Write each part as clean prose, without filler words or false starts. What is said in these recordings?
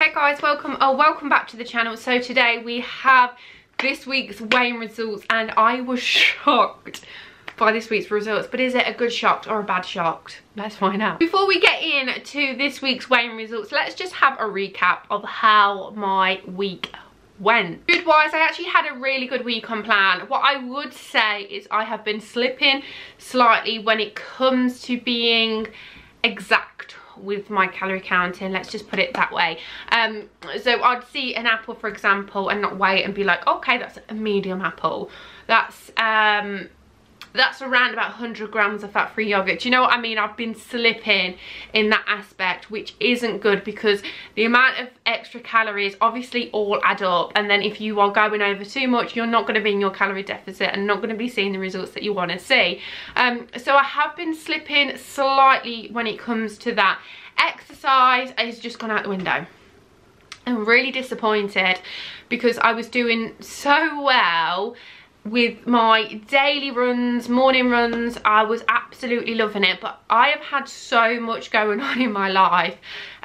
Hey guys, welcome back to the channel. So today we have this week's weighing results, and I was shocked by this week's results. But is it a good shock or a bad shock? Let's find out. Before we get into this week's weighing results, let's just have a recap of how my week went. Food wise, I actually had a really good week on plan. What I would say is I have been slipping slightly when it comes to being exact with my calorie counting, let's just put it that way. So I'd see an apple, for example, and not weigh it and be like, okay, that's a medium apple, that's around about 100 grams of fat-free yogurt. Do you know what I mean? I've been slipping in that aspect, which isn't good, because the amount of extra calories obviously all add up, and then if you are going over too much, you're not going to be in your calorie deficit and not going to be seeing the results that you want to see. So I have been slipping slightly when it comes to that. Exercise has just gone out the window. I'm really disappointed because I was doing so well with my daily runs, morning runs. I was absolutely loving it, but I have had so much going on in my life.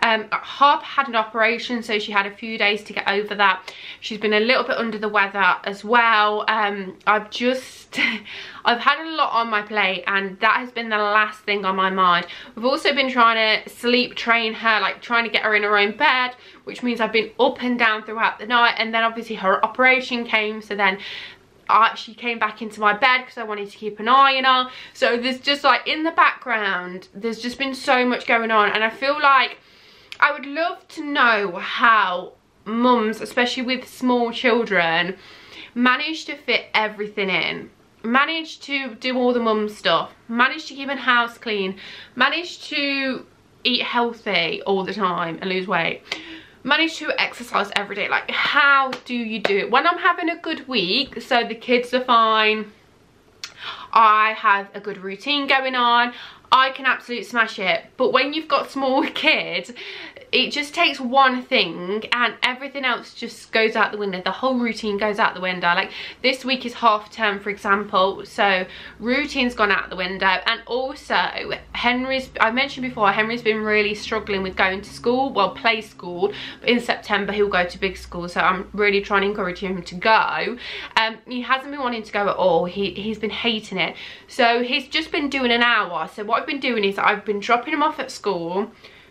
Harp had an operation, so she had a few days to get over that. She's been a little bit under the weather as well. I've had a lot on my plate, and that has been the last thing on my mind. We've also been trying to sleep train her, like trying to get her in her own bed, which means I've been up and down throughout the night. And then obviously her operation came, so then she came back into my bed because I wanted to keep an eye on her. So there's just, like, in the background, there's just been so much going on, and I feel like I would love to know how mums, especially with small children, manage to fit everything in, manage to do all the mum stuff, manage to keep a house clean, manage to eat healthy all the time and lose weight, manage to exercise every day. Like, how do you do it? When I'm having a good week, so the kids are fine, I have a good routine going on, I can absolutely smash it. But when you've got small kids, it just takes one thing and everything else just goes out the window. The whole routine goes out the window. Like, this week is half term, for example, so routine's gone out the window. And also I mentioned before, Henry's been really struggling with going to school, well, play school, but in September he'll go to big school, so I'm really trying to encourage him to go. He hasn't been wanting to go at all. He's been hating it, so he's just been doing an hour. So what I've been doing is I've been dropping him off at school,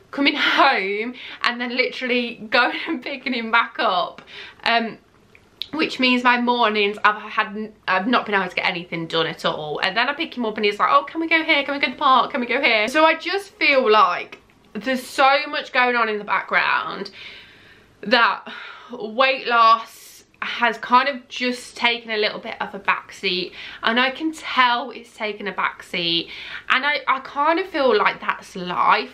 coming home, and then literally going and picking him back up, which means my mornings I've not been able to get anything done at all. And then I pick him up and he's like, oh, can we go here, can we go to the park, can we go here? So I just feel like there's so much going on in the background that weight loss has kind of just taken a little bit of a backseat, and I can tell it's taken a backseat, and I kind of feel like that's life.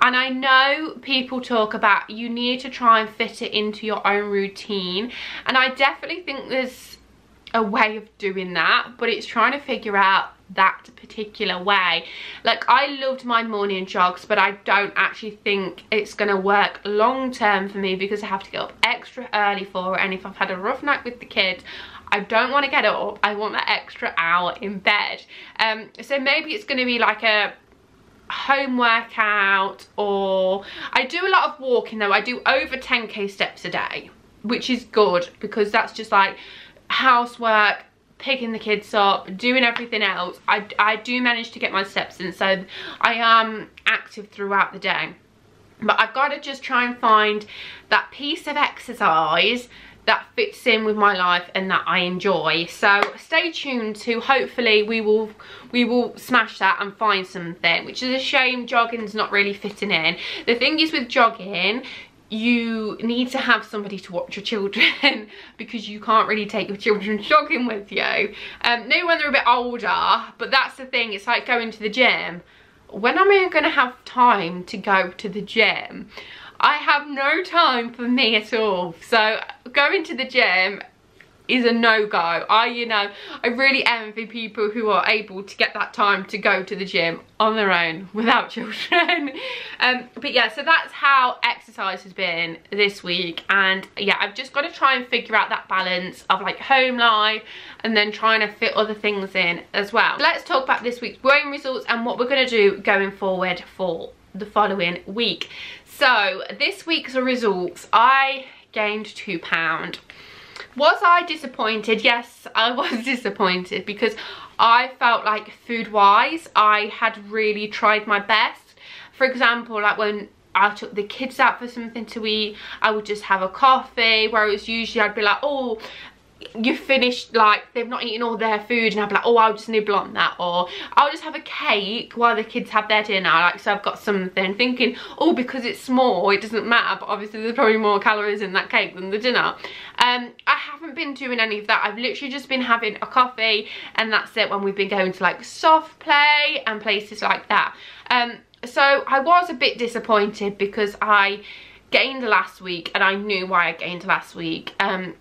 And I know people talk about you need to try and fit it into your own routine, and I definitely think there's a way of doing that, but it's trying to figure out that particular way. Like, I loved my morning jogs, but I don't actually think it's gonna work long term for me because I have to get up extra early for it, and if I've had a rough night with the kids, I don't want to get up. I want that extra hour in bed. So maybe it's going to be like a home workout, or I do a lot of walking though. I do over 10k steps a day, which is good because that's just like housework, picking the kids up, doing everything else. I do manage to get my steps in, so I am active throughout the day. But I've got to just try and find that piece of exercise that fits in with my life and that I enjoy. So stay tuned to, hopefully we will smash that and find something, which is a shame jogging's not really fitting in. The thing is with jogging, you need to have somebody to watch your children because you can't really take your children jogging with you. Maybe when they're a bit older, but that's the thing, it's like going to the gym. When am I going to have time to go to the gym? I have no time for me at all. So going to the gym is a no-go. I really envy people who are able to get that time to go to the gym on their own without children. But yeah, so that's how exercise has been this week. And yeah, I've just got to try and figure out that balance of like home life and then trying to fit other things in as well. Let's talk about this week's weighing results and what we're going to do going forward for the following week. So this week's results, I gained £2. Was I disappointed? Yes, I was disappointed because I felt like food wise I had really tried my best. For example, like when I took the kids out for something to eat, I would just have a coffee, whereas usually I'd be like, oh, you finished, like they've not eaten all their food, and I'd be like, oh, I'll just nibble on that, or I'll just have a cake while the kids have their dinner, like, so I've got something, thinking, oh, because it's small it doesn't matter, but obviously there's probably more calories in that cake than the dinner. I haven't been doing any of that. I've literally just been having a coffee, and that's it when we've been going to like soft play and places like that. So I was a bit disappointed because I gained last week, and I knew why I gained last week.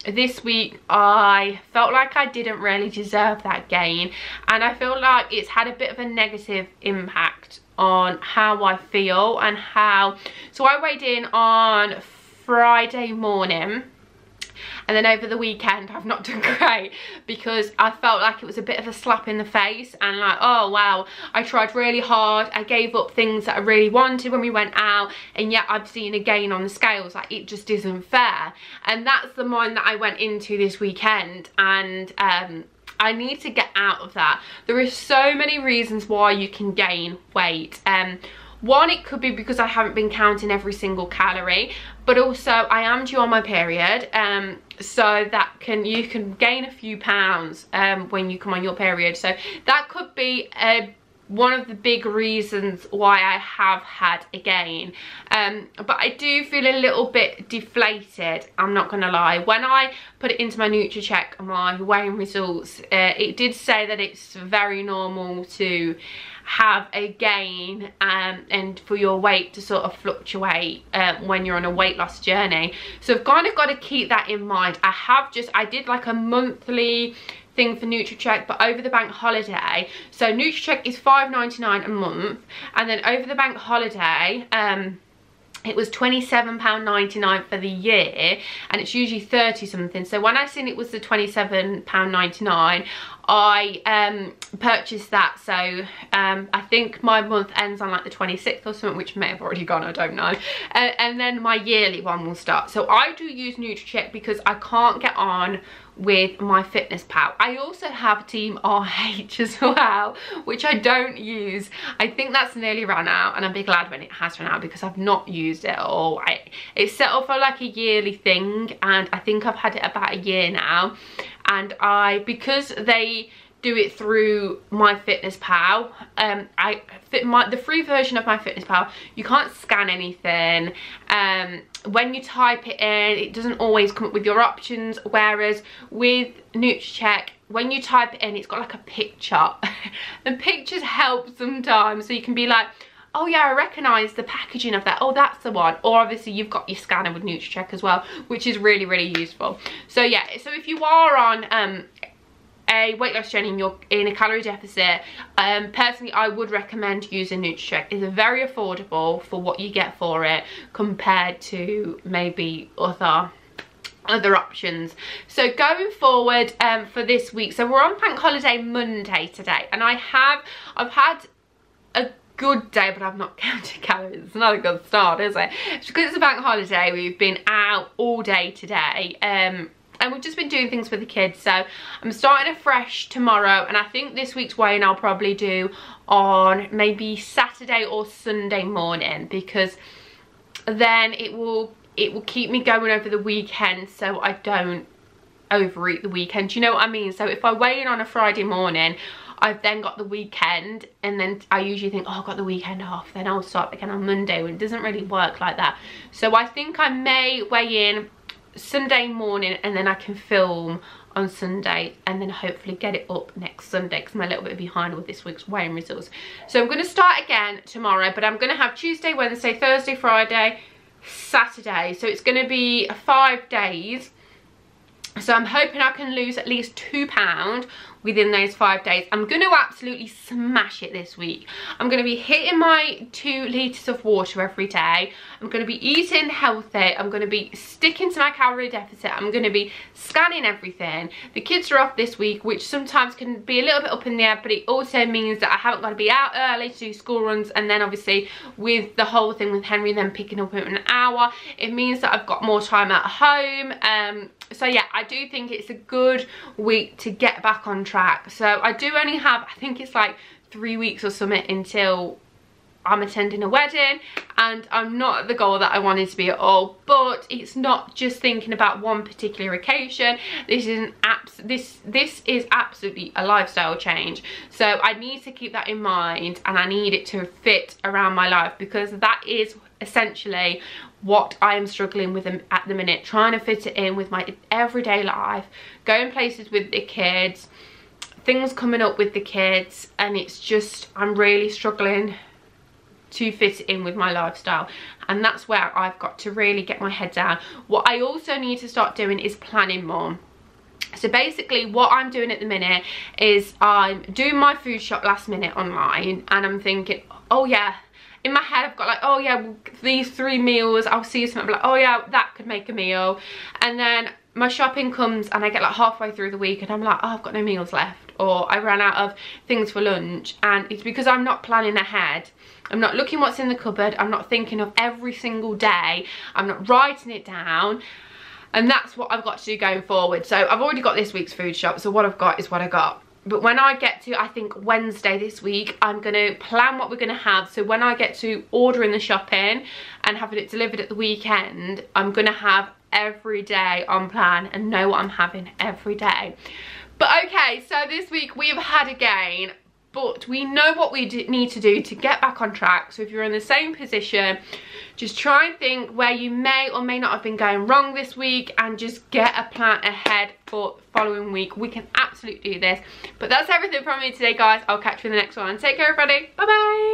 This week I felt like I didn't really deserve that gain, and I feel like it's had a bit of a negative impact on how I feel and how. So I weighed in on Friday morning, and then over the weekend I've not done great because I felt like it was a bit of a slap in the face, and like, oh wow, I tried really hard, I gave up things that I really wanted when we went out, and yet I've seen a gain on the scales. Like, it just isn't fair. And that's the mind that I went into this weekend, and I need to get out of that. There are so many reasons why you can gain weight. One, it could be because I haven't been counting every single calorie, but also I am due on my period, so that you can gain a few pounds when you come on your period. So that could be one of the big reasons why I have had a gain. But I do feel a little bit deflated, I'm not gonna lie. When I put it into my NutriCheck, my weighing results, it did say that it's very normal to have a gain and for your weight to sort of fluctuate when you're on a weight loss journey. So I've kind of got to keep that in mind. I did like a monthly thing for NutriCheck, but over the bank holiday, so NutriCheck is £5.99 a month, and then over the bank holiday it was £27.99 for the year, and it's usually 30 something. So when I seen it was the £27.99, I purchased that. So I think my month ends on like the 26th or something, which may have already gone, I don't know. And then my yearly one will start. So I do use NutriCheck because I can't get on with my FitnessPal. I also have Team RH as well, which I don't use. I think that's nearly run out, and I'll be glad when it has run out because I've not used it at all. It's set up for like a yearly thing, and I think I've had it about a year now. And because they do it through my FitnessPal, the free version of my FitnessPal, you can't scan anything. When you type it in, it doesn't always come up with your options, whereas with NutriCheck, when you type it in, it's got like a picture. And pictures help sometimes, so you can be like, oh yeah, I recognise the packaging of that, oh that's the one. Or obviously you've got your scanner with NutriCheck as well, which is really, really useful. So yeah, so if you are on a weight loss journey and you're in a calorie deficit, personally I would recommend using NutriCheck. It's very affordable for what you get for it compared to maybe other options. So going forward for this week, so we're on bank holiday Monday today, and I've had a good day, but I've not counted calories. It's not a good start, is it? It's because it's a bank holiday. We've been out all day today, and we've just been doing things for the kids. So I'm starting afresh tomorrow, and I think this week's weighing I'll probably do on maybe Saturday or Sunday morning, because then it will keep me going over the weekend, so I don't overeat the weekend. Do you know what I mean? So if I weigh in on a Friday morning, I've then got the weekend, and then I usually think, oh, I've got the weekend off, then I'll start again on Monday, when it doesn't really work like that. So I think I may weigh in Sunday morning, and then I can film on Sunday, and then hopefully get it up next Sunday, because I'm a little bit behind with this week's weighing results. So I'm going to start again tomorrow, but I'm going to have Tuesday, Wednesday, Thursday, Friday, Saturday. So it's going to be 5 days. So I'm hoping I can lose at least £2 within those 5 days. I'm going to absolutely smash it this week. I'm going to be hitting my 2 litres of water every day. I'm going to be eating healthy. I'm going to be sticking to my calorie deficit. I'm going to be scanning everything. The kids are off this week, which sometimes can be a little bit up in the air, but it also means that I haven't got to be out early to do school runs. And then obviously with the whole thing with Henry then picking up in an hour, it means that I've got more time at home. So yeah, I do think it's a good week to get back on track. So I do only have, I think it's like 3 weeks or something until I'm attending a wedding, and I'm not at the goal that I wanted to be at all. But it's not just thinking about one particular occasion. This is absolutely a lifestyle change. So I need to keep that in mind, and I need it to fit around my life, because that is essentially what I am struggling with at the minute, trying to fit it in with my everyday life, going places with the kids, things coming up with the kids, and it's just, I'm really struggling to fit it in with my lifestyle, and that's where I've got to really get my head down. What I also need to start doing is planning more. So basically what I'm doing at the minute is I'm doing my food shop last minute online, and I'm thinking, oh yeah, in my head I've got like, oh yeah, these 3 meals, I'll see something, I'm like, oh yeah, that could make a meal. And then my shopping comes and I get like halfway through the week and I'm like, oh, I've got no meals left, or I ran out of things for lunch. And it's because I'm not planning ahead. I'm not looking what's in the cupboard, I'm not thinking of every single day, I'm not writing it down. And that's what I've got to do going forward. So I've already got this week's food shop, so what I've got is what I got. But when I get to, I think, Wednesday this week, I'm going to plan what we're going to have. So when I get to ordering the shopping and having it delivered at the weekend, I'm going to have every day on plan and know what I'm having every day. But okay, so this week we've had a gain, but we know what we need to do to get back on track. So if you're in the same position, just try and think where you may or may not have been going wrong this week, and just get a plan ahead for the following week. We can absolutely do this. But that's everything from me today, guys. I'll catch you in the next one. Take care, everybody. Bye bye.